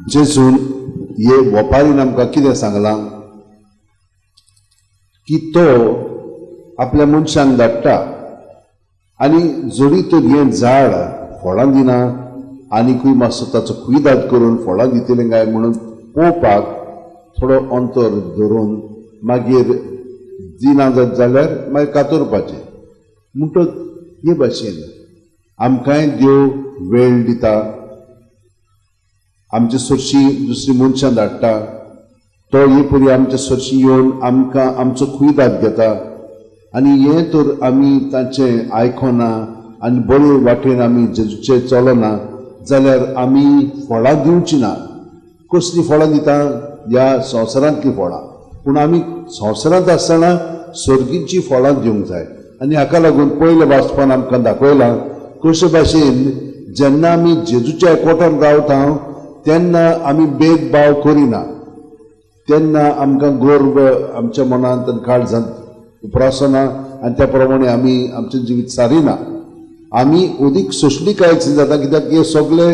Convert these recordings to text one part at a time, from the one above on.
जेजून हे वपारीन आमकां कितें सांगलां की तो आपल्या मनशांक धाडटा आनी जरी तर हें झाड फळां दिना आनीकूय मातसो ताचो कुयदाद करून फळां दितलें काय म्हणून पळोवपाक थोडो अंतर धरून मागीर दिना जाल्यार मागीर कातरपाचें म्हणटच हे भाशेन आमकांय देव वेळ दिता, आमचे सरशी दुसरी मनशां धाडटा, तो हे परी आमचे सरशी येवन आमकां आमचो कुयदाद घेता आनी हें तर आमी ताचें आयकना आनी बरे वाटेन आमी जेजूचे चलना जाल्यार आमी फळां दिवची ना. कसलीं फळां दिता? ह्या संवसारांतलीं फळां. पूण आमी संवसारांत आसतना सर्गीची फळां दिवंक जाय आनी हाका लागून पयले वाचपान आमकां दाखयलां कशे भाशेन जेन्ना आमी जेजूच्या एकवटान रावता तेन्ना आमी भेदभाव करिना, तेन्ना आमकां गर्व आमच्या मनांत आनी काळजांत उप्रासना आनी त्या प्रमाणे आमी आमचें जिवीत सारिना. आमी अदीक सोंसलीकायेच जाता कित्याक हे सगळे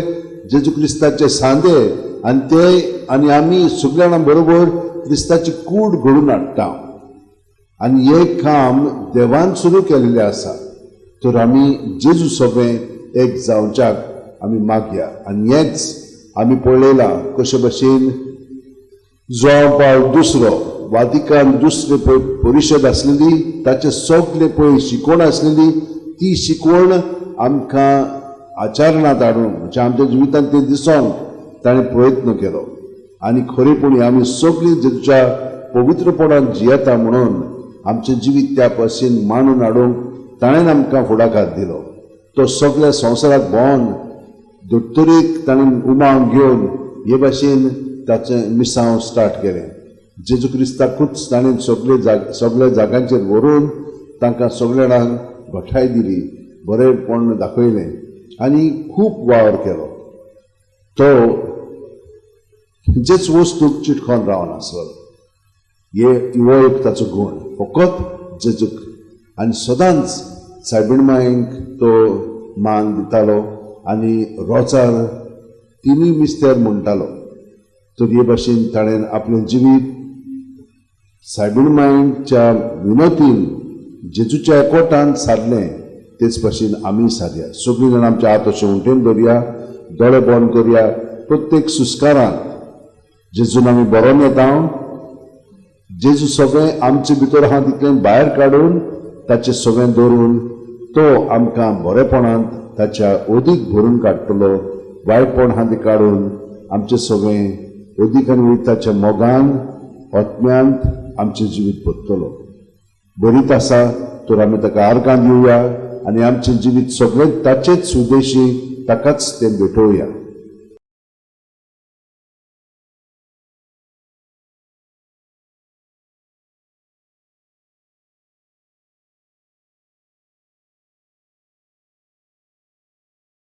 जेजू क्रिस्ताचे सांदे आनी ते आनी आमी सगळ्या जाणां बरोबर क्रिस्ताची कूड घडोवन हाडटा आनी हे काम देवान सुरू केलेलें आसा. तर आमी जेजू सगळें एक जावच्याक आमी मागया आनी हेच आमी पळयलां कशे भाशेन जोआव पावल दुसरो वातिकान दुसरे पळय परिशद आसलेली ताचे सगळे पळय शिकवण आसलेली ती शिकवण आमकां आचरणांत हाडून म्हणजे आमच्या जिवितांत ते दिसोंक ताणें प्रयत्न केलो आनी खरेपणी आमी सगळीं जेजूच्या पवित्रपणान जियेता म्हणून आमचें जिवीत त्या भाशेन मांडून हाडूंक ताणें आमकां फुडाकार दिलो. तो सगळ्या संवसाराक भोंवन दोत्तोरीक ताणें उमाळून घेवन हे भाशेन ताचें मिसांव स्टार्ट केलें. जेजू क्रिस्ताकूच ताणें सगळ्या जागांचेर व्हरून तांकां सगळ्या जाणांक घोटाय दिली, बरेपण दाखयलें आनी खूब वावर केलो. तो खंयचेच वस्तूक चिटकोन रावनासलो. हो एक ताचो गुण फकत जेजूक आनी सदांच सायबीण तो मान दितालो आनी रोजार तिनूय मिस्तेर म्हणटालो. तर हे भाशेन ताणें आपलें जिवीत सायबीण मायच्या विनोतीन जेजूच्या एकवटान सारलें तेच भाशेन आमी सारया. सगळीं जाणां आमच्या हात अशें उमटेन दवरया, दोळे बंद करया. प्रत्येक सुस्कारांत जेजून आमी बरोवन येता. जेजू सगळें आमचे भितर आहा तितलें भायर काडून ताचें सगळें दवरून तो आमकां बरेपणांत ताच्या अदीक भरून काडटलो. वायटपण आहा तें काडून आमचें सगळें अदीक आनी वयता ताच्या मोगान आत्म्यांत आमचें जिवीत बदतलो. बरीत आसा तर आमी ताका आर्गां दिवया आनी आमचें जिवीत सगळें ताचेच उद्देशी ताकाच तें भेटोवया.